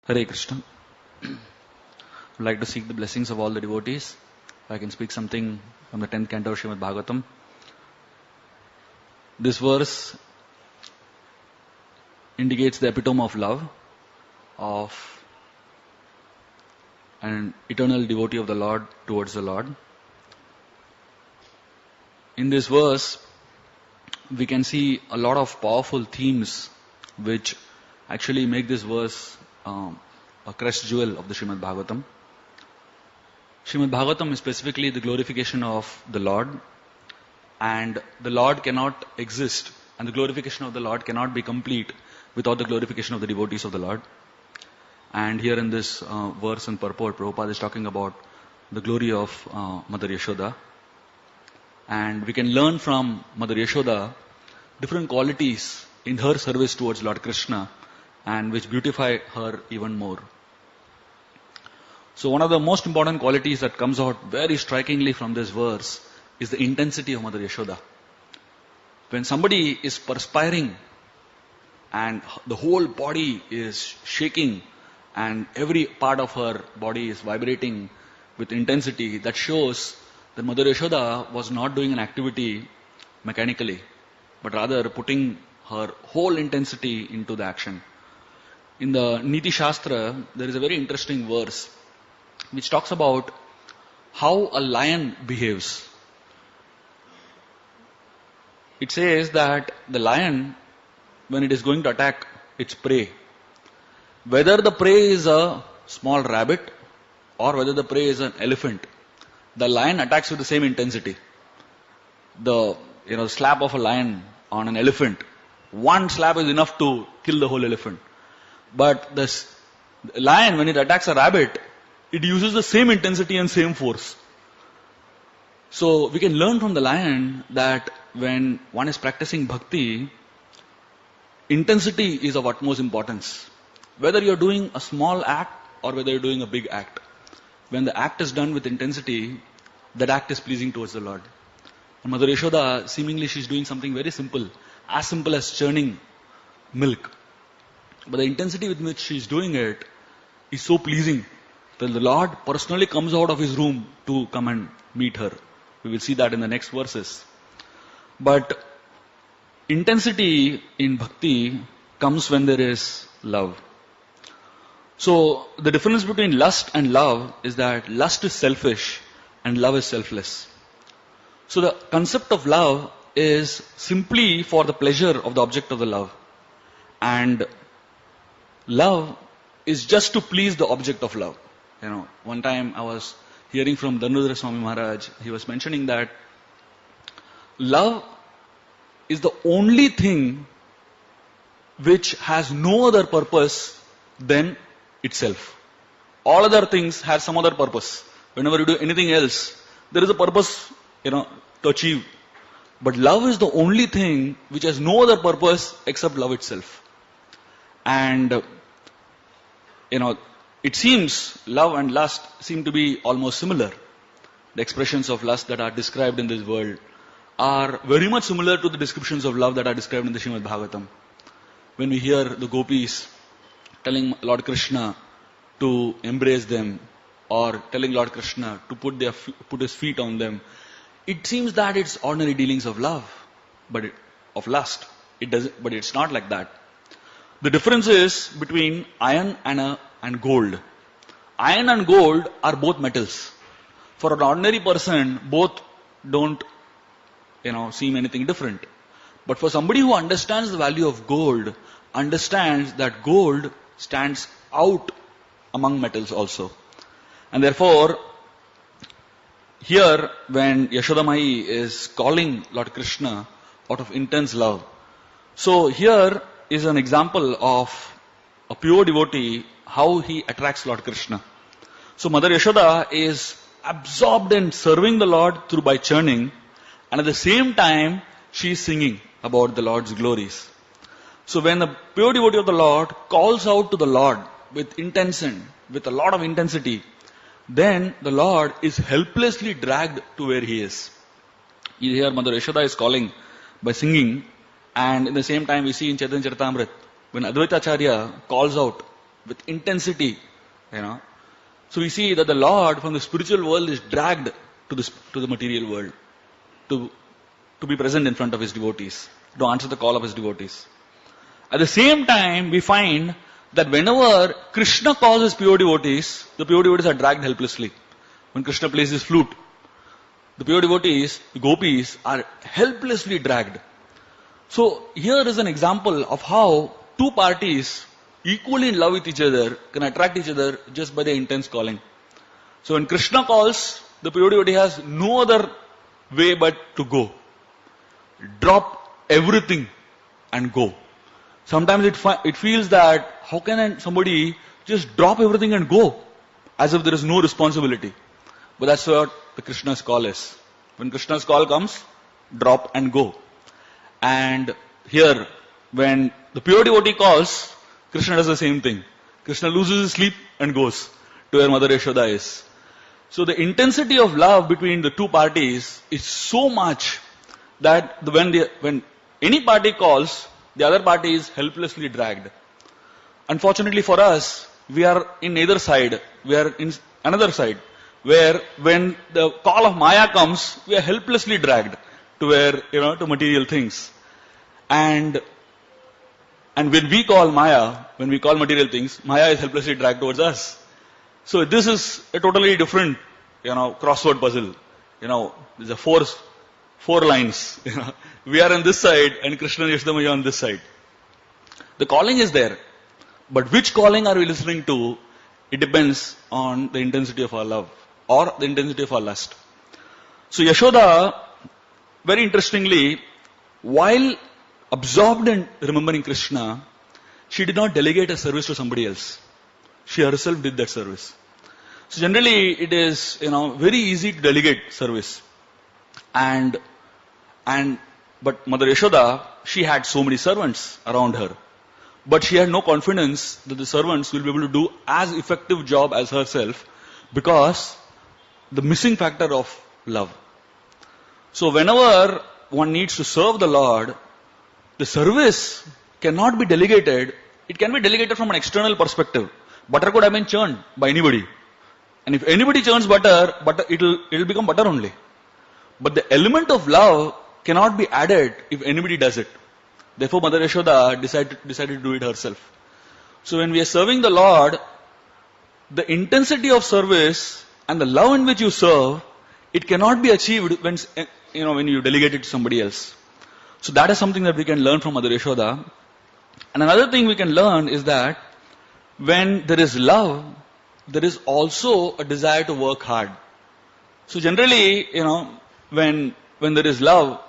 Hare Krishna. I'd like to seek the blessings of all the devotees. I can speak something from the 10th canto of Srimad Bhagavatam. This verse indicates the epitome of love of an eternal devotee of the Lord towards the Lord. In this verse, we can see a lot of powerful themes which actually make this verse a crest jewel of the Srimad Bhagavatam. Srimad Bhagavatam is specifically the glorification of the Lord, and the Lord cannot exist, and the glorification of the Lord cannot be complete without the glorification of the devotees of the Lord. And here in this verse and purport, Prabhupada is talking about the glory of Mother Yashoda. And we can learn from Mother Yashoda different qualities in her service towards Lord Krishna, and which beautify her even more. So one of the most important qualities that comes out very strikingly from this verse is the intensity of Mother Yashoda. When somebody is perspiring and the whole body is shaking and every part of her body is vibrating with intensity, that shows that Mother Yashoda was not doing an activity mechanically, but rather putting her whole intensity into the action. In the Niti Shastra, there is a very interesting verse which talks about how a lion behaves. It says that the lion, when it is going to attack its prey, whether the prey is a small rabbit or whether the prey is an elephant, the lion attacks with the same intensity. The slap of a lion on an elephant, one slap is enough to kill the whole elephant. But the lion, when it attacks a rabbit, it uses the same intensity and same force. So we can learn from the lion that when one is practicing bhakti, intensity is of utmost importance. Whether you're doing a small act or whether you're doing a big act, when the act is done with intensity, that act is pleasing towards the Lord. And Mother Yashoda, seemingly she's doing something very simple as churning milk. But the intensity with which she's doing it is so pleasing that the Lord personally comes out of his room to come and meet her. We will see that in the next verses. But intensity in bhakti comes when there is love. So the difference between lust and love is that lust is selfish and love is selfless. So the concept of love is simply for the pleasure of the object of the love. And love is just to please the object of love. One time I was hearing from Dhanurudra Swami Maharaj, he was mentioning that love is the only thing which has no other purpose than itself. All other things have some other purpose. Whenever you do anything else, there is a purpose, to achieve. But love is the only thing which has no other purpose except love itself. And, it seems love and lust seem to be almost similar. The expressions of lust that are described in this world are very much similar to the descriptions of love that are described in the Srimad Bhagavatam. When we hear the gopis telling Lord Krishna to embrace them, or telling Lord Krishna to put his feet on them, it seems that it's ordinary dealings of love, of lust. But it's not like that. The difference is between iron and gold. Iron and gold are both metals. For an ordinary person, both don't, seem anything different. But for somebody who understands the value of gold, understands that gold stands out among metals also. And therefore, here when Yashoda Mai is calling Lord Krishna out of intense love, so here is an example of a pure devotee, how he attracts Lord Krishna. So Mother Yashoda is absorbed in serving the Lord by churning, and at the same time she is singing about the Lord's glories. So when the pure devotee of the Lord calls out to the Lord with intention, with a lot of intensity, then the Lord is helplessly dragged to where he is. Here Mother Yashoda is calling by singing, and in the same time we see in Chaitanya Charitamrita, when Advaita Acharya calls out with intensity, you know. So we see that the Lord from the spiritual world is dragged to the material world to be present in front of his devotees, to answer the call of his devotees. At the same time, we find that whenever Krishna calls his pure devotees, the pure devotees are dragged helplessly. When Krishna plays his flute, the pure devotees, the gopis, are helplessly dragged. So here is an example of how two parties equally in love with each other can attract each other just by their intense calling. So when Krishna calls, the pure devotee has no other way but to go. Drop everything and go. Sometimes it feels that how can somebody just drop everything and go as if there is no responsibility. But that's what the Krishna's call is. When Krishna's call comes, drop and go. And here, when the pure devotee calls, Krishna does the same thing. Krishna loses his sleep and goes to where Mother Yashoda is. So the intensity of love between the two parties is so much that when any party calls, the other party is helplessly dragged. Unfortunately for us, we are in neither side. We are in another side, where when the call of Maya comes, we are helplessly dragged to where, to material things. And when we call material things, Maya is helplessly dragged towards us. So this is a totally different, crossword puzzle. There's a four lines. We are on this side and Krishna and Yashoda Maya on this side. The calling is there. But which calling are we listening to? It depends on the intensity of our love or the intensity of our lust. So Yashoda, very interestingly, while absorbed in remembering Krishna, she did not delegate a service to somebody else. She herself did that service. So generally it is, very easy to delegate service. But Mother Yashoda, she had so many servants around her. But she had no confidence that the servants will be able to do as effective job as herself because the missing factor of love. So whenever one needs to serve the Lord, the service cannot be delegated. It can be delegated from an external perspective. Butter could have been churned by anybody. And if anybody churns butter, it'll become butter only. But the element of love cannot be added if anybody does it. Therefore, Mother Yashoda decided to do it herself. So when we are serving the Lord, the intensity of service and the love in which you serve, it cannot be achieved when you delegate it to somebody else. So that is something that we can learn from Mother Yashoda. And another thing we can learn is that when there is love, there is also a desire to work hard. So generally, when there is love,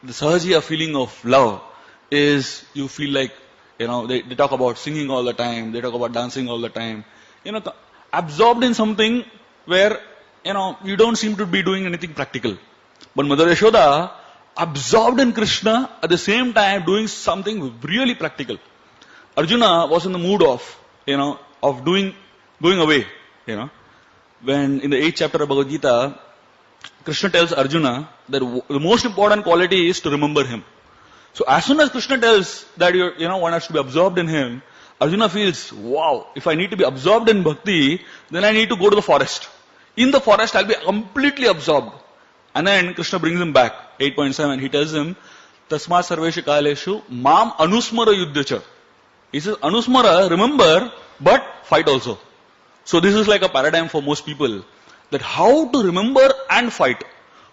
the sahajiya feeling of love is you feel like, they talk about singing all the time, they talk about dancing all the time, absorbed in something where, you don't seem to be doing anything practical. But Mother Yashoda, absorbed in Krishna, at the same time doing something really practical. Arjuna was in the mood of going away, When in the 8th chapter of Bhagavad Gita, Krishna tells Arjuna that the most important quality is to remember him. So as soon as Krishna tells that one has to be absorbed in him, Arjuna feels, wow, if I need to be absorbed in bhakti, then I need to go to the forest. In the forest, I'll be completely absorbed. And then Krishna brings him back. 8.7, he tells him, Tasma sarveshu kaleshu mam anusmara yuddhacha. He says, anusmara, remember, but fight also. So this is like a paradigm for most people, that how to remember and fight,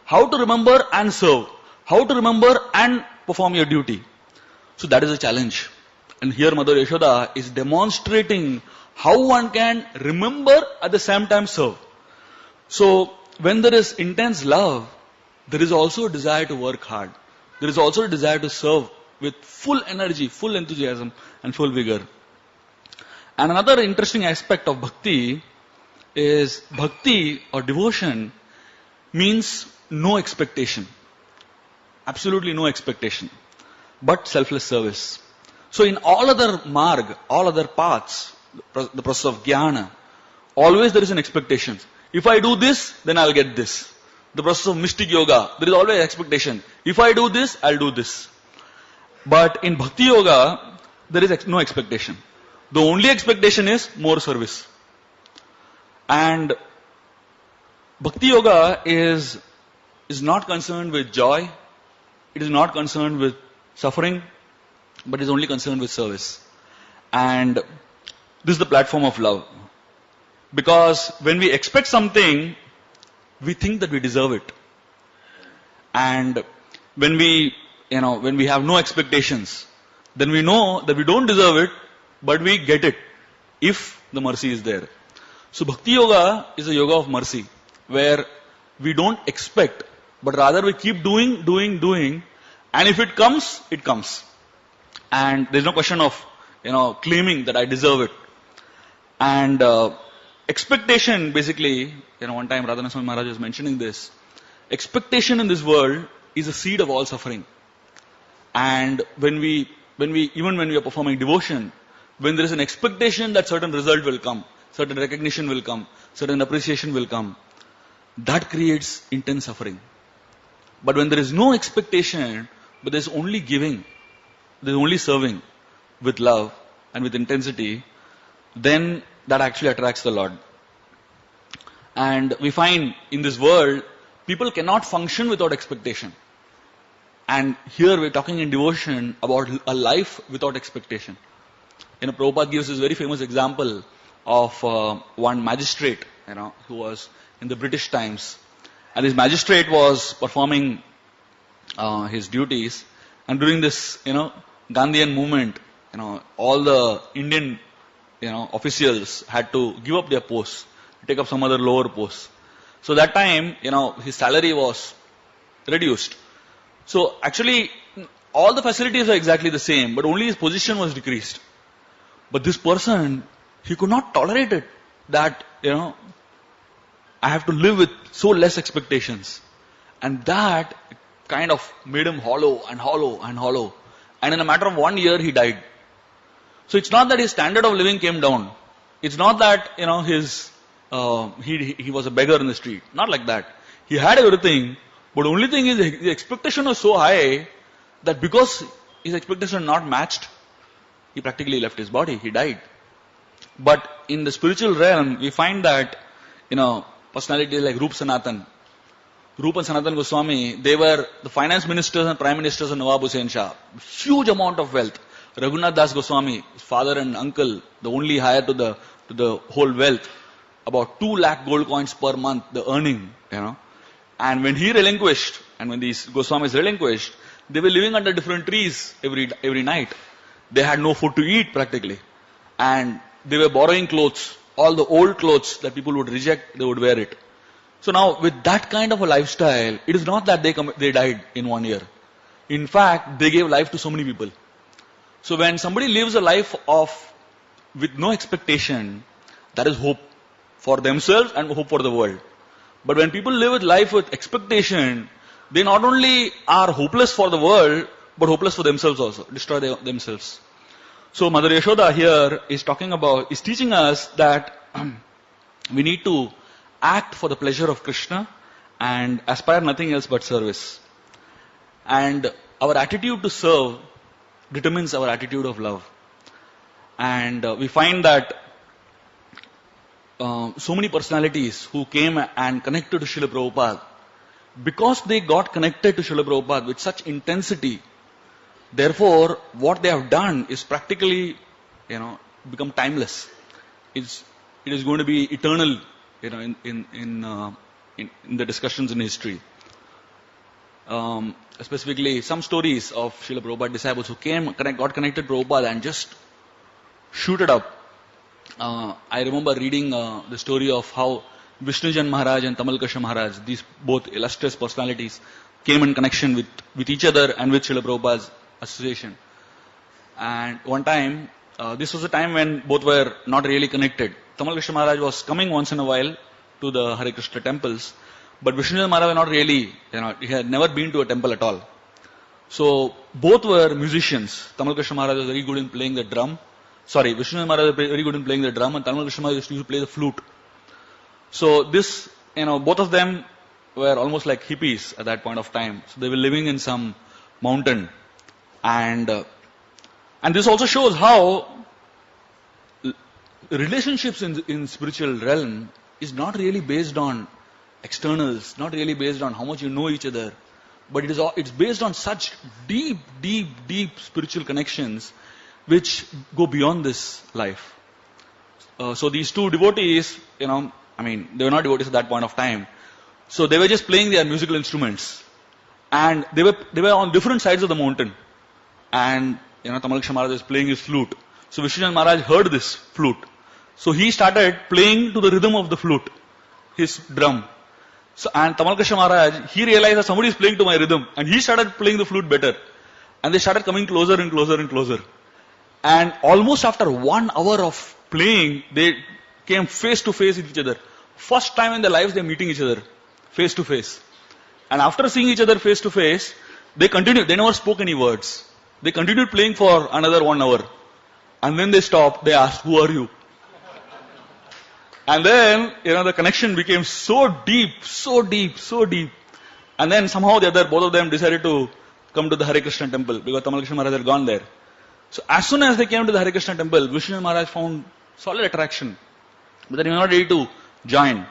how to remember and serve, how to remember and perform your duty. So that is a challenge. And here Mother Yashoda is demonstrating how one can remember at the same time serve. So when there is intense love, there is also a desire to work hard. There is also a desire to serve with full energy, full enthusiasm and full vigor. And another interesting aspect of bhakti is bhakti or devotion means no expectation. Absolutely no expectation. But selfless service. So in all other marg, all other paths, the process of jnana, always there is an expectation. If I do this, then I'll get this. The process of mystic yoga, there is always expectation. If I do this, I'll do this. But in bhakti yoga, there is no expectation. The only expectation is more service. And Bhakti Yoga is not concerned with joy, it is not concerned with suffering, but is only concerned with service. And this is the platform of love. Because when we expect something, we think that we deserve it. And when we have no expectations, then we know that we don't deserve it, but we get it if the mercy is there. So Bhakti Yoga is a yoga of mercy, where we don't expect, but rather we keep doing, and if it comes, it comes. And there's no question of, claiming that I deserve it. And expectation, basically, one time Radhana Swami Maharaj was mentioning this, expectation in this world is the seed of all suffering. And when we are performing devotion, when there is an expectation that certain result will come, certain recognition will come, certain appreciation will come, that creates intense suffering. But when there is no expectation, but there's only giving, there's only serving with love and with intensity, then that actually attracts the Lord. And we find in this world, people cannot function without expectation. And here we're talking in devotion about a life without expectation. Prabhupada gives this very famous example of one magistrate, who was in the British times. And this magistrate was performing his duties. And during this, Gandhian movement, all the Indian, officials had to give up their posts, take up some other lower posts. So that time, his salary was reduced. So actually, all the facilities are exactly the same, but only his position was decreased. But this person, he could not tolerate it, that, I have to live with so less expectations. And that kind of made him hollow. And in a matter of 1 year, he died. So it's not that his standard of living came down. It's not that, he was a beggar in the street. Not like that. He had everything, but the only thing is the expectation was so high that because his expectation not matched, he practically left his body. He died. But in the spiritual realm, we find that, personalities like Rup Sanatan, Rup and Sanatan Goswami, they were the finance ministers and prime ministers of Nawab Hussain Shah. Huge amount of wealth. Raghunath Das Goswami, his father and uncle, the only heir to the whole wealth, about 2 lakh gold coins per month, the earning, And when he relinquished, and when these Goswamis relinquished, they were living under different trees every night. They had no food to eat practically. And they were borrowing clothes. All the old clothes that people would reject, they would wear it. So now, with that kind of a lifestyle, it is not that they died in 1 year. In fact, they gave life to so many people. So when somebody lives a life with no expectation, that is hope for themselves and hope for the world. But when people live with life with expectation, they not only are hopeless for the world, but hopeless for themselves also, destroy themselves. So Mother Yashoda here is teaching us that we need to act for the pleasure of Krishna and aspire nothing else but service. And our attitude to serve determines our attitude of love. And we find that so many personalities who came and connected to Srila Prabhupada, because they got connected to Srila Prabhupada with such intensity, therefore what they have done is practically, become timeless. It is going to be eternal, in the discussions in history. Specifically, some stories of Srila Prabhupada disciples who got connected to Prabhupada and just shoot it up. I remember reading the story of how Vishnujan Maharaj and Tamalkasha Maharaj, these both illustrious personalities, came in connection with each other and with Srila Prabhupada's association. And one time, this was a time when both were not really connected. Tamalkasha Maharaj was coming once in a while to the Hare Krishna temples, but Vishnujan Maharaj was not really, he had never been to a temple at all. So both were musicians. Tamalkasha Maharaj was very good in playing the drum. Vishnujan Maharaj was very good in playing the drum, and Tamalkasha Maharaj used to play the flute. So this, both of them were almost like hippies at that point of time. So they were living in some mountain. And this also shows how relationships in spiritual realm is not really based on externals, not really based on how much you know each other, but it's based on such deep spiritual connections which go beyond this life. So these two devotees, they were not devotees at that point of time. So they were just playing their musical instruments, and they were on different sides of the mountain. And Tamal Maharaj was playing his flute. So Vishnu Maharaj heard this flute. So he started playing to the rhythm of the flute, his drum. So, and Tamal Krishna Maharaj, he realized that somebody is playing to my rhythm, and he started playing the flute better. And they started coming closer and closer and closer. And almost after 1 hour of playing, they came face to face with each other. First time in their lives they're meeting each other, face to face. And after seeing each other face to face, they continued, they never spoke any words. They continued playing for another 1 hour. And when they stopped, they asked, "Who are you?" And then, the connection became so deep. And then somehow both of them decided to come to the Hare Krishna temple, because Tamal Krishna Maharaj had gone there. So as soon as they came to the Hare Krishna temple, Vishnu Maharaj found solid attraction, but then he was not ready to join.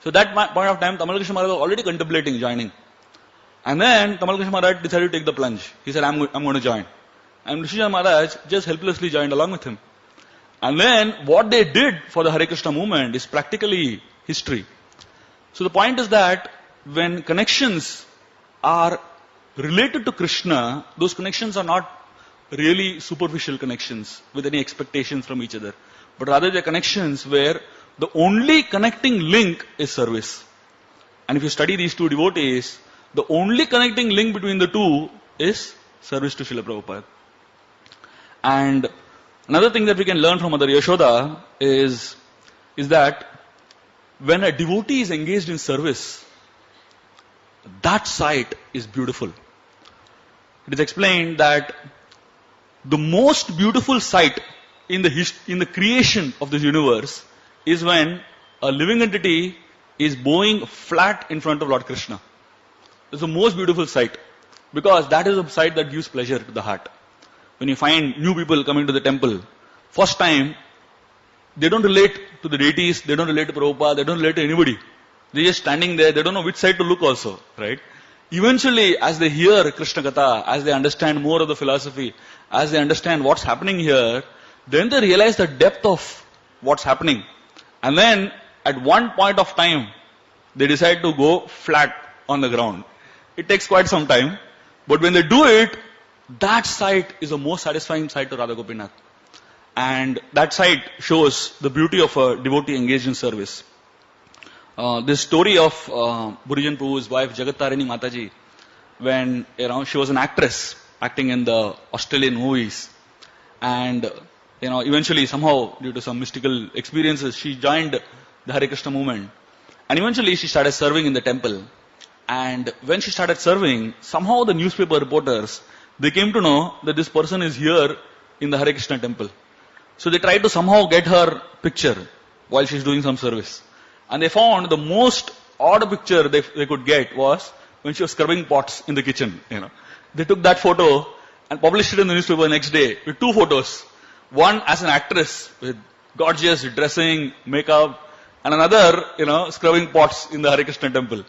So at that point of time, Tamal Krishna Maharaj was already contemplating joining. And then Tamal Krishna Maharaj decided to take the plunge. He said, I'm going to join. And Vishnu Maharaj just helplessly joined along with him. And then what they did for the Hare Krishna movement is practically history. So the point is that when connections are related to Krishna, those connections are not really superficial connections with any expectations from each other, but rather they're connections where the only connecting link is service. And if you study these two devotees, the only connecting link between the two is service to Srila Prabhupada. And another thing that we can learn from Mother Yashoda is that when a devotee is engaged in service, that sight is beautiful. It is explained that the most beautiful sight in the creation of this universe is when a living entity is bowing flat in front of Lord Krishna. It's the most beautiful sight, because that is a sight that gives pleasure to the heart. When you find new people coming to the temple, first time, they don't relate to the deities, they don't relate to Prabhupada, they don't relate to anybody. They're just standing there, they don't know which side to look also, right? Eventually, as they hear Krishna Katha, as they understand more of the philosophy, as they understand what's happening here, then they realize the depth of what's happening. And then, at one point of time, they decide to go flat on the ground. It takes quite some time, but when they do it, that sight is the most satisfying sight to Radha Gopinath. And that sight shows the beauty of a devotee engaged in service. This story of Burijan Prabhu's wife Jagat Tarini Mataji, when she was an actress acting in the Australian movies, and eventually somehow due to some mystical experiences she joined the Hare Krishna movement, and eventually she started serving in the temple. And when she started serving, somehow the newspaper reporters, they came to know that this person is here in the Hare Krishna temple. So they tried to somehow get her picture while she's doing some service. And they found the most odd picture they could get was when she was scrubbing pots in the kitchen. They took that photo and published it in the newspaper the next day with 2 photos. One as an actress with gorgeous dressing, makeup, and another, scrubbing pots in the Hare Krishna temple.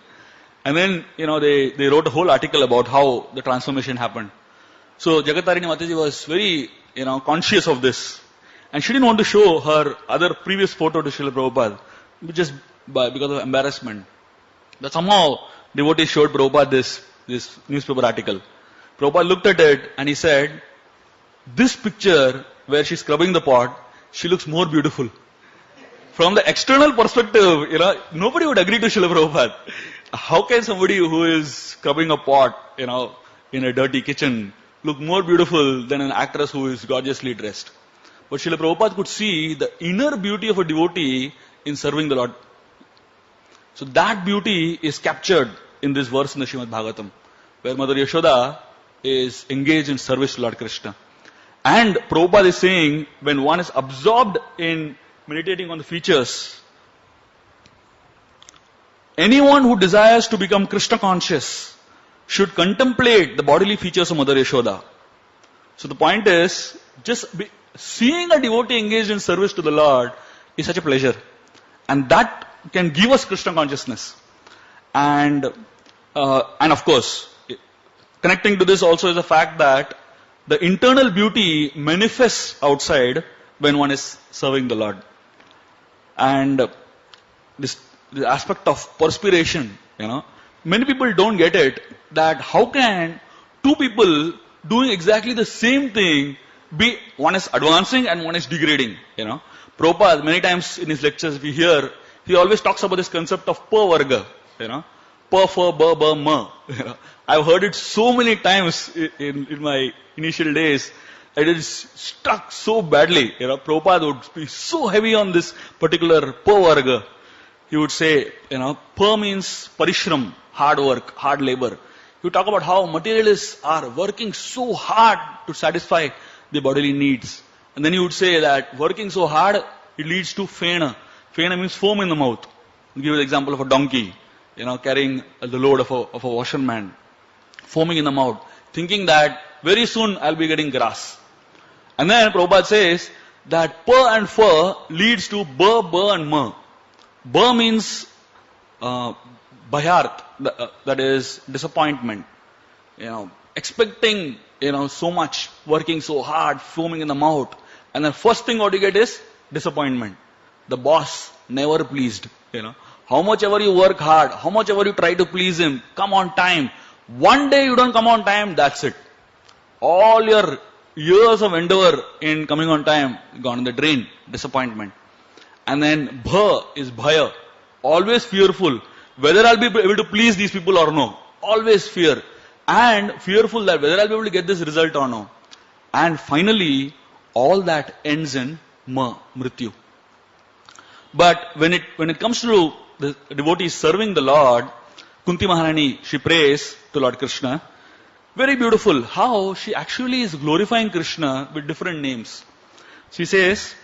And then, they wrote a whole article about how the transformation happened. So Jagat Tarini Mataji was very, conscious of this. And she didn't want to show her other previous photo to Srila Prabhupada, just because of embarrassment. But somehow, devotees showed Prabhupada this newspaper article. Prabhupada looked at it and he said, "This picture where she's scrubbing the pot, she looks more beautiful." From the external perspective, nobody would agree to Srila Prabhupada. How can somebody who is scrubbing a pot, in a dirty kitchen look more beautiful than an actress who is gorgeously dressed? But Srila Prabhupada could see the inner beauty of a devotee in serving the Lord. So that beauty is captured in this verse in the Srimad Bhagavatam, where Mother Yashoda is engaged in service to Lord Krishna. And Prabhupada is saying, when one is absorbed in meditating on the features, anyone who desires to become Krishna conscious should contemplate the bodily features of Mother Yashoda. So the point is, seeing a devotee engaged in service to the Lord is such a pleasure. And that can give us Krishna consciousness. And of course, connecting to this also is the fact that the internal beauty manifests outside when one is serving the Lord. And this aspect of perspiration, many people don't get it, that how can two people doing exactly the same thing be, one is advancing and one is degrading, Prabhupada, many times in his lectures we hear, he always talks about this concept of pa-varga, pa, fa, ba, ba, ma. I've heard it so many times in my initial days. It is stuck so badly. Prabhupada would be so heavy on this particular pa-varga. He would say, pa means parishram, hard work, hard labor. He would talk about how materialists are working so hard to satisfy their bodily needs. And then he would say that working so hard, it leads to fena. Fena means foam in the mouth. I'll give you the example of a donkey, carrying the load of a washerman, foaming in the mouth, thinking that very soon I'll be getting grass. And then Prabhupada says that pa and fa leads to ba, ba and ma. Ba means bharyat, that is disappointment. Expecting, so much, working so hard, foaming in the mouth. And the first thing what you get is disappointment. The boss never pleased. How much ever you work hard, how much ever you try to please him, come on time. One day you don't come on time, that's it. All your years of endeavor in coming on time gone in the drain, disappointment. And then bha is bhaya, always fearful, whether I'll be able to please these people or no. Always fear. And fearful that whether I'll be able to get this result or no. And finally, all that ends in ma, mrityu. But when it comes to the devotees serving the Lord, Kunti Maharani, she prays to Lord Krishna. Very beautiful how she actually is glorifying Krishna with different names. She says,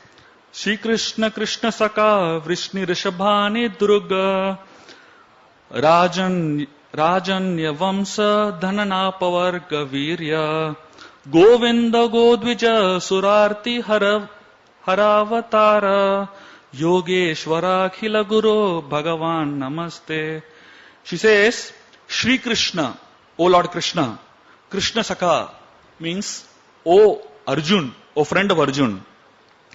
Shri Krishna Krishna Saka Vrishni Rishabhani Durga Rajanya Vamsa Dhananapavarga Virya Govinda Godvija Surarti Haravatara Yogeshwara Khila Guru Bhagavan Namaste. She says, Shri Krishna, O Lord Krishna. Krishna Saka means, O Arjun, O friend of Arjun.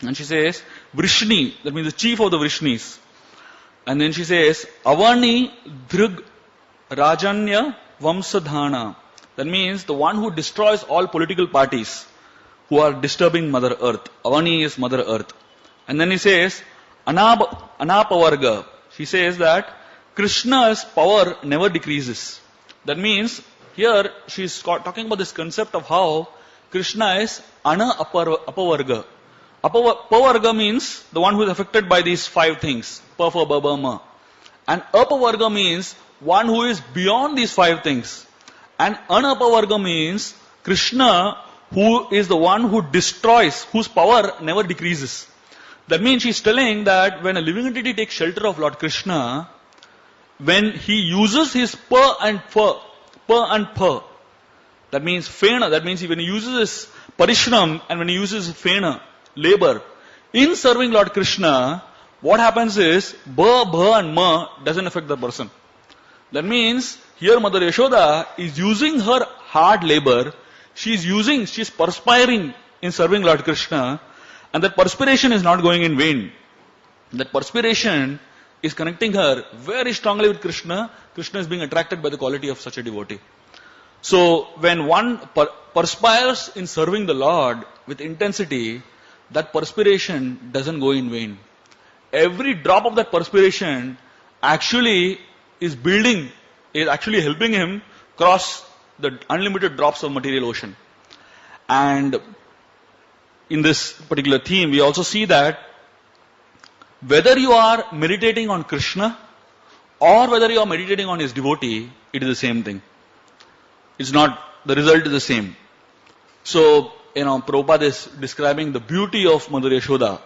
And she says, Vrishni, that means the chief of the Vrishnis. And then she says, Avani Dhrug Rajanya Vamsadhana. That means the one who destroys all political parties who are disturbing Mother Earth. Avani is Mother Earth. And then he says, Anapavarga. She says that Krishna's power never decreases. That means, here she is talking about this concept of how Krishna is Apavarga. Apavarga means the one who is affected by these five things. Pa, fa, ba, ba, ma. And Apavarga means one who is beyond these five things. And Anapavarga means Krishna who is the one who destroys, whose power never decreases. That means she is telling that when a living entity takes shelter of Lord Krishna, when he uses his pa and fa, that means fena, that means when he uses his parishram and when he uses fena, labor, in serving Lord Krishna, what happens is, ba, bha and ma doesn't affect the person. That means, here Mother Yashoda is using her hard labor, she is perspiring in serving Lord Krishna, and that perspiration is not going in vain. That perspiration is connecting her very strongly with Krishna. Krishna is being attracted by the quality of such a devotee. So, when one perspires in serving the Lord with intensity, that perspiration doesn't go in vain. Every drop of that perspiration actually is actually helping him cross the unlimited drops of material ocean. And in this particular theme, we also see that whether you are meditating on Krishna or whether you are meditating on his devotee, it is the same thing. It's not, the result is the same. So, Prabhupada is describing the beauty of Mother Yashoda,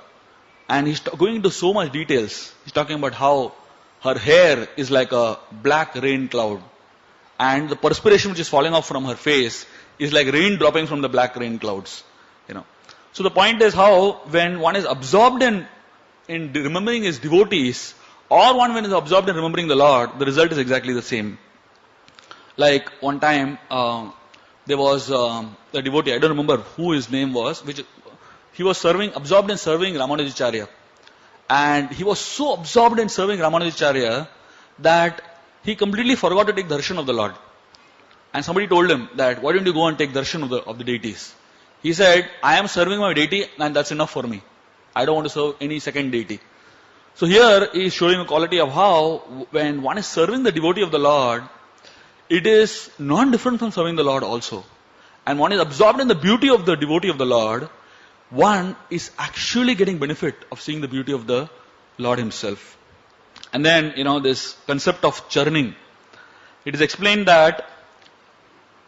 and he's going into so much details. He's talking about how her hair is like a black rain cloud, and the perspiration which is falling off from her face is like rain dropping from the black rain clouds. So the point is how when one is absorbed in in remembering his devotees, or one when is absorbed in remembering the Lord, the result is exactly the same. Like one time, there was a devotee, I don't remember who his name was, which he was absorbed in serving Ramanujacharya. And he was so absorbed in serving Ramanujacharya that he completely forgot to take darshan of the Lord. And somebody told him that, why don't you go and take darshan of the deities? He said, I am serving my deity and that's enough for me. I don't want to serve any second deity. So here he is showing a quality of how when one is serving the devotee of the Lord, it is non-different from serving the Lord also. And one is absorbed in the beauty of the devotee of the Lord, one is actually getting benefit of seeing the beauty of the Lord himself. And then, this concept of churning. It is explained that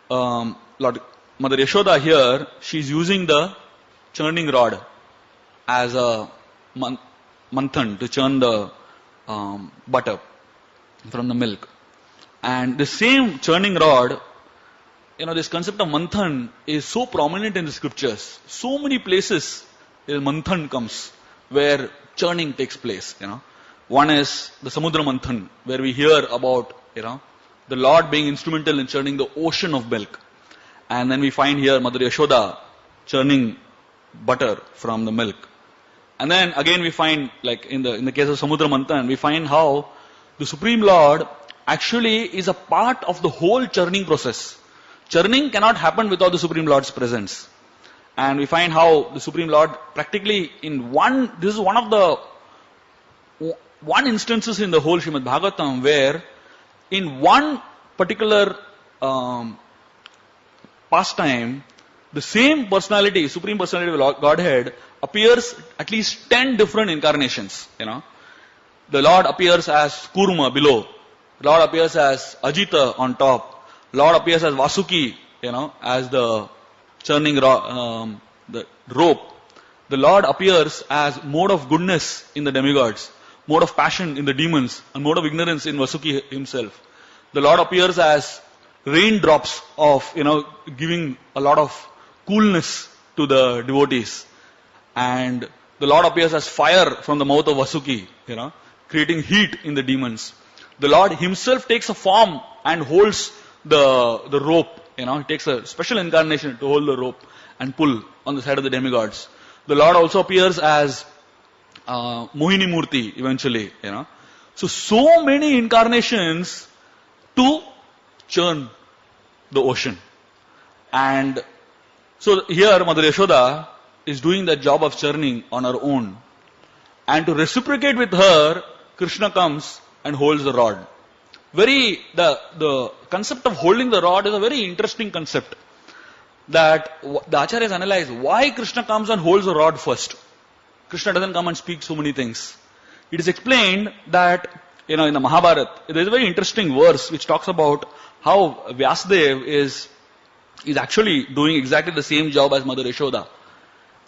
Mother Yashoda here, she is using the churning rod as a manthan to churn the butter from the milk. And the same churning rod, this concept of manthan is so prominent in the scriptures. So many places manthan comes where churning takes place. One is the Samudra Manthan, where we hear about the Lord being instrumental in churning the ocean of milk. And then we find here Mother Yashoda churning butter from the milk. And then again we find, like in the case of Samudra Manthan, we find how the Supreme Lord actually is a part of the whole churning process. Churning cannot happen without the Supreme Lord's presence. And we find how the Supreme Lord practically this is one of the instances in the whole Srimad Bhagavatam where in one particular pastime, the same personality, Supreme Personality of Godhead, appears at least 10 different incarnations. The Lord appears as Kurma below. Lord appears as Ajita on top. Lord appears as Vasuki, as the churning the rope. The Lord appears as mode of goodness in the demigods, mode of passion in the demons, and mode of ignorance in Vasuki himself. The Lord appears as raindrops of, giving a lot of coolness to the devotees. And the Lord appears as fire from the mouth of Vasuki, creating heat in the demons. The Lord himself takes a form and holds the rope. He takes a special incarnation to hold the rope and pull on the side of the demigods. The Lord also appears as Mohini Murti eventually. So many incarnations to churn the ocean. And so here Mother Yashoda is doing the job of churning on her own. And to reciprocate with her, Krishna comes and holds the rod. The concept of holding the rod is a very interesting concept. That the Acharyas analyze why Krishna comes and holds the rod first. Krishna doesn't come and speak so many things. It is explained that, in the Mahabharata, there is a very interesting verse which talks about how Vyasadeva is actually doing exactly the same job as Mother Yashoda.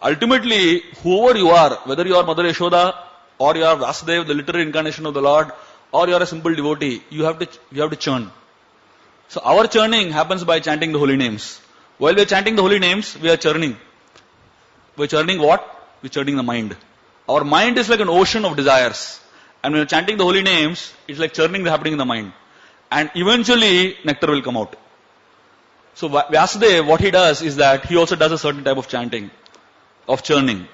Ultimately, whoever you are, whether you are Mother Yashoda or you are Vyasadeva, the literal incarnation of the Lord, or you are a simple devotee, you have to churn. So our churning happens by chanting the holy names. While we are chanting the holy names, we are churning. We are churning what? We are churning the mind. Our mind is like an ocean of desires. And when we are chanting the holy names, it's like churning happening in the mind. And eventually, nectar will come out. So Vyasadeva, what he does is that he also does a certain type of chanting, of churning.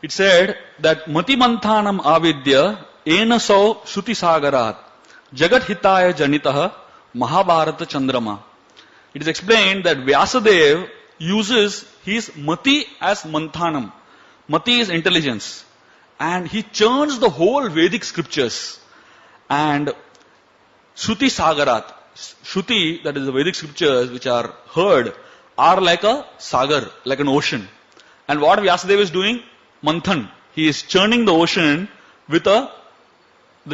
It said that Mati Manthanam Avidya Enasau Shruti Sagarat Jagat Hitaya Janitaha Mahabharata Chandrama. It is explained that Vyasadeva uses his Mati as Manthanam. Mati is intelligence. And he churns the whole Vedic scriptures. And Shruti Sagarat. Shruti, that is the Vedic scriptures which are heard, are like a sagar, like an ocean. And what Vyasadeva is doing? Manthan. He is churning the ocean with the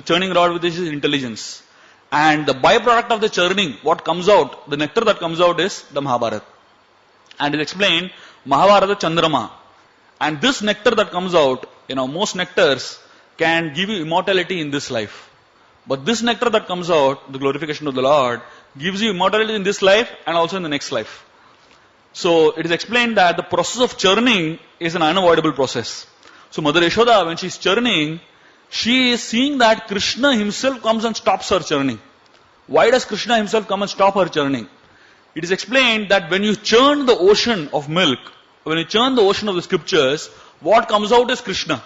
churning rod with his intelligence. And the byproduct of the churning, what comes out, the nectar that comes out is the Mahabharata. And it is explained, Mahabharata Chandrama. And this nectar that comes out, most nectars can give you immortality in this life. But this nectar that comes out, the glorification of the Lord, gives you immortality in this life and also in the next life. So it is explained that the process of churning is an unavoidable process. So Mother Yashoda, when she's churning, she is seeing that Krishna himself comes and stops her churning. Why does Krishna himself come and stop her churning? It is explained that when you churn the ocean of milk, when you churn the ocean of the scriptures, what comes out is Krishna.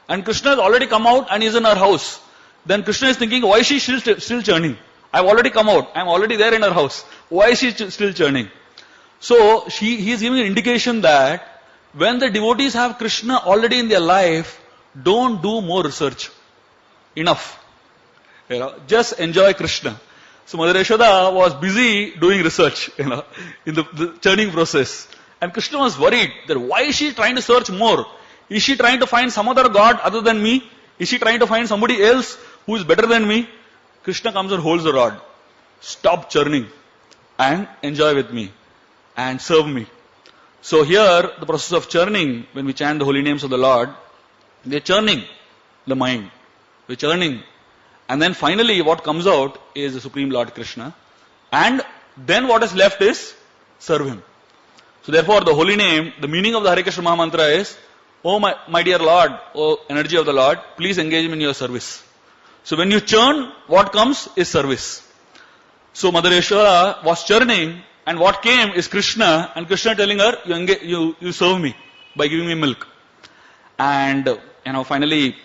And Krishna has already come out and is in her house. Then Krishna is thinking, why is she still churning? I've already come out. I'm already there in her house. Why is she still churning? So he is giving an indication that when the devotees have Krishna already in their life, don't do more research. Enough. Just enjoy Krishna. So Mother Yashoda was busy doing research, in the churning process. And Krishna was worried that why is she trying to search more? Is she trying to find some other god other than me? Is she trying to find somebody else who is better than me? Krishna comes and holds the rod. Stop churning and enjoy with me and serve me. So here, the process of churning, when we chant the holy names of the Lord, we are churning the mind. We are churning. And then finally, what comes out is the Supreme Lord Krishna. And then what is left is serve Him. So therefore, the holy name, the meaning of the Hare Krishna Maha Mantra is, oh my dear Lord, oh energy of the Lord, please engage me in your service. So when you churn, what comes is service. So Mother Yashoda was churning, and what came is Krishna, and Krishna telling her, you serve me by giving me milk. And finally,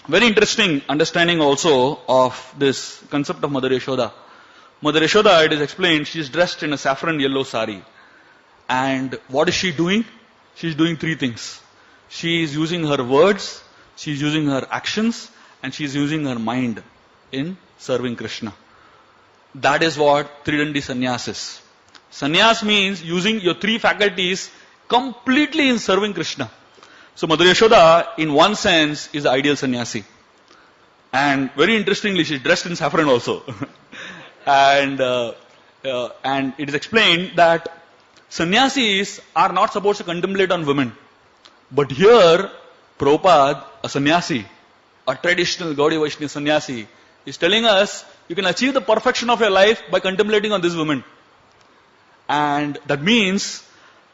very interesting understanding also of this concept of Mother Yashoda. Mother Yashoda, it is explained, she is dressed in a saffron yellow sari. And what is she doing? She is doing three things. She is using her words, she is using her actions, and she is using her mind in serving Krishna. That is what Tridandi Sannyas is. Sannyas means using your three faculties completely in serving Krishna. So Mother Yashoda, in one sense, is the ideal sannyasi. And very interestingly, she is dressed in saffron also. And it is explained that sannyasis are not supposed to contemplate on women. But here, Prabhupada, a sannyasi, a traditional Gaudiya Vaishnava sannyasi, is telling us, you can achieve the perfection of your life by contemplating on this woman. And that means,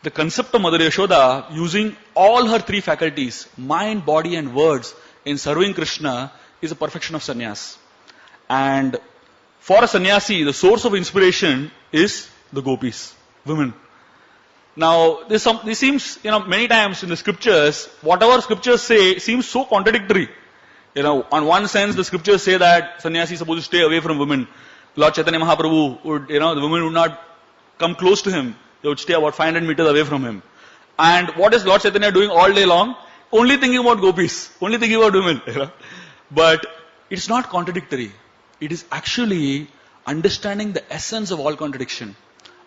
the concept of Mother Yashoda, using all her three faculties, mind, body and words, in serving Krishna, is a perfection of sannyas. And for a sannyasi, the source of inspiration is the gopis, women. Now, this seems, many times in the scriptures, whatever scriptures say seems so contradictory. On one sense, the scriptures say that sannyasi is supposed to stay away from women. Lord Chaitanya Mahaprabhu would, the women would not come close to him. They would stay about 500 meters away from him. And what is Lord Chaitanya doing all day long? Only thinking about gopis, only thinking about women. But it's not contradictory. It is actually understanding the essence of all contradiction.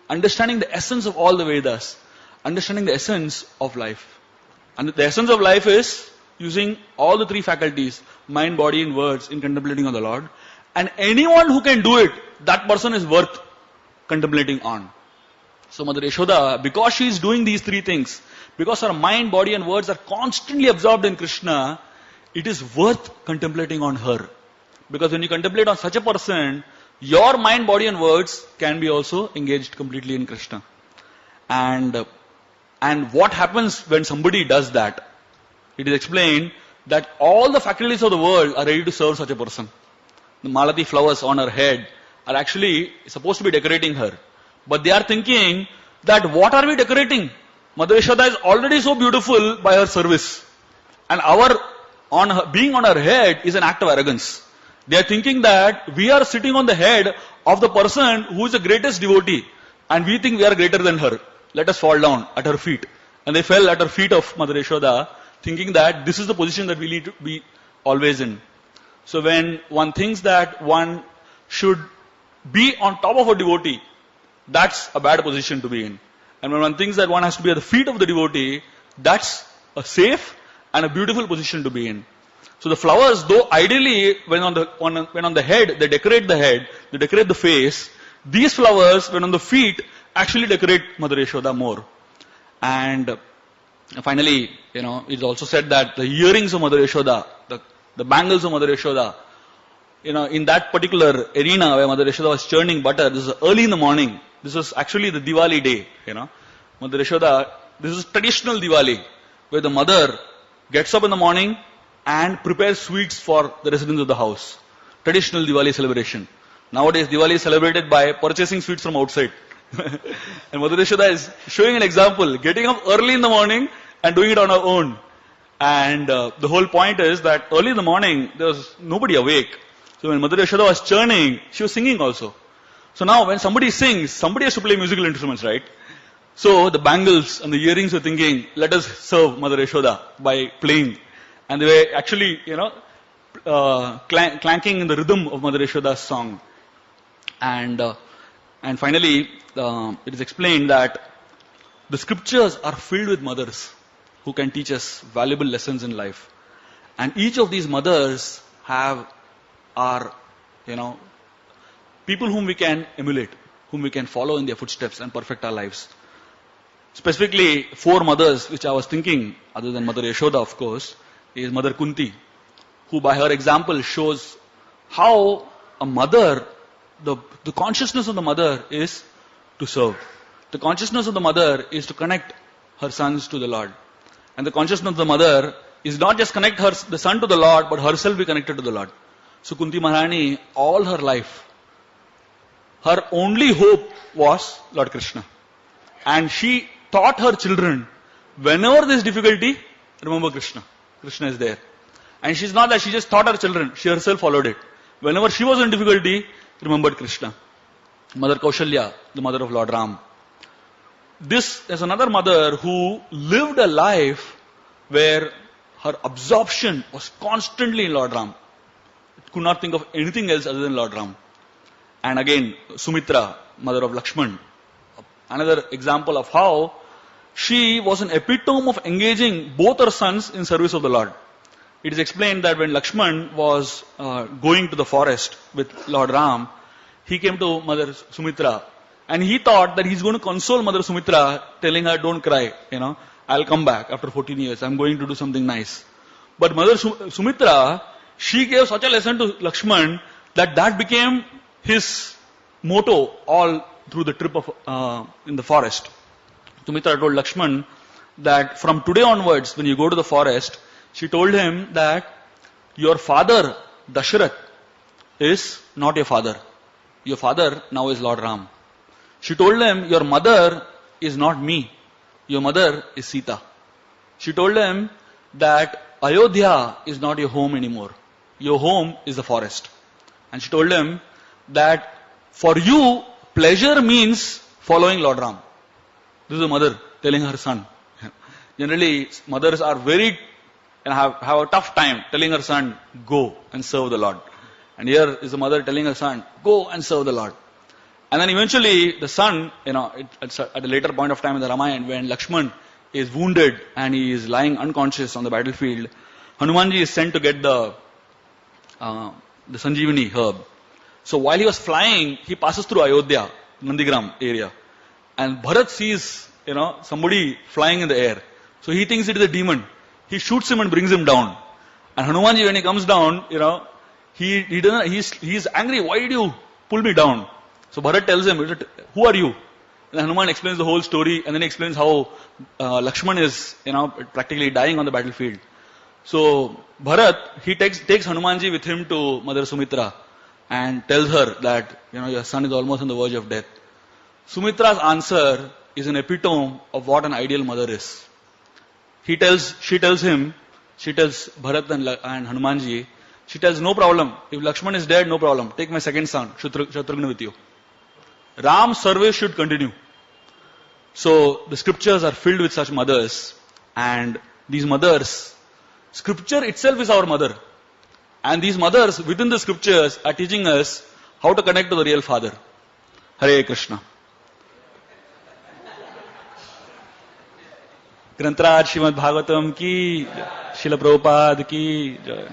Understanding the essence of all the Vedas. Understanding the essence of life. And the essence of life is using all the three faculties, mind, body and words, in contemplating on the Lord. And anyone who can do it, that person is worth contemplating on. So Mother Yashoda, because she is doing these three things, because her mind, body and words are constantly absorbed in Krishna, it is worth contemplating on her. Because when you contemplate on such a person, your mind, body and words can be also engaged completely in Krishna. And what happens when somebody does that? It is explained that all the faculties of the world are ready to serve such a person. The malati flowers on her head are actually supposed to be decorating her. But they are thinking that what are we decorating? Mother Yashoda is already so beautiful by her service. And being on her head is an act of arrogance. They are thinking that we are sitting on the head of the person who is the greatest devotee. And we think we are greater than her. Let us fall down at her feet. And they fell at her feet of Mother Yashoda, thinking that this is the position that we need to be always in. So when one thinks that one should be on top of a devotee, that's a bad position to be in. And when one thinks that one has to be at the feet of the devotee, that's a safe and a beautiful position to be in. So the flowers, though ideally when on the head, they decorate the face, these flowers, when on the feet, actually decorate Mother Yashoda more. And finally, it's also said that the earrings of Mother Yashoda, the bangles of Mother Yashoda, in that particular arena where Mother Yashoda was churning butter, this is early in the morning. This was actually the Diwali day, Mother Yashoda, this is traditional Diwali, where the mother gets up in the morning and prepares sweets for the residents of the house. Traditional Diwali celebration. Nowadays, Diwali is celebrated by purchasing sweets from outside. And Mother Yashoda is showing an example, getting up early in the morning and doing it on her own. And the whole point is that early in the morning, there was nobody awake. So when Mother Yashoda was churning, she was singing also. So now when somebody sings, somebody has to play musical instruments, right? So the bangles and the earrings were thinking, let us serve Mother Yashoda by playing. And they were actually, clanking in the rhythm of Mother Yashoda's song. And finally, it is explained that the scriptures are filled with mothers who can teach us valuable lessons in life. And each of these mothers are people whom we can emulate, whom we can follow in their footsteps and perfect our lives. Specifically, 4 mothers which I was thinking, other than Mother Yashoda of course, is Mother Kunti, who by her example shows how a mother, the consciousness of the mother is to serve. The consciousness of the mother is to connect her sons to the Lord. And the consciousness of the mother is not just connect the son to the Lord, but herself be connected to the Lord. So Kunti Maharani, all her life, her only hope was Lord Krishna. And she taught her children, whenever there is difficulty, remember Krishna. Krishna is there. And she's not that she just taught her children, she herself followed it. Whenever she was in difficulty, remembered Krishna. Mother Kaushalya, the mother of Lord Ram. This is another mother who lived a life where her absorption was constantly in Lord Ram. Could not think of anything else other than Lord Ram. And again, Sumitra, mother of Lakshman, another example of how she was an epitome of engaging both her sons in service of the Lord. It is explained that when Lakshman was going to the forest with Lord Ram, he came to Mother Sumitra and he thought that he's going to console Mother Sumitra, telling her, don't cry, I'll come back after 14 years, I'm going to do something nice. But Mother Sumitra, she gave such a lesson to Lakshman that became his motto all through the trip of in the forest. Sumitra told Lakshman that from today onwards, when you go to the forest, she told him that your father, Dasharath, is not your father. Your father now is Lord Ram. She told him, your mother is not me. Your mother is Sita. She told him that Ayodhya is not your home anymore. Your home is the forest. And she told him that for you, pleasure means following Lord Ram. This is a mother telling her son. Generally, mothers are have a tough time telling her son, go and serve the Lord. And here is the mother telling her son, go and serve the Lord. And then eventually the son, at a later point of time in the Ramayana, when Lakshman is wounded and he is lying unconscious on the battlefield, Hanumanji is sent to get the Sanjeevani herb. So while he was flying, he passes through Ayodhya, Nandigram area. And Bharat sees, somebody flying in the air. So he thinks it is a demon. He shoots him and brings him down. And Hanumanji, when he comes down, he's angry. Why did you pull me down? So Bharat tells him, who are you? And Hanuman explains the whole story and then he explains how Lakshman is, practically dying on the battlefield. So Bharat, he takes Hanumanji with him to Mother Sumitra and tells her that, your son is almost on the verge of death. Sumitra's answer is an epitome of what an ideal mother is. She tells Bharat and Hanumanji, she tells, no problem. If Lakshman is dead, no problem. Take my second son, Shatrugna with you. Ram's service should continue. So the scriptures are filled with such mothers. And these mothers, scripture itself is our mother. And these mothers within the scriptures are teaching us how to connect to the real Father. Hare Krishna. ग्रंथराज Shrimad Bhagavatam की, श्रील प्रभुपाद की जय.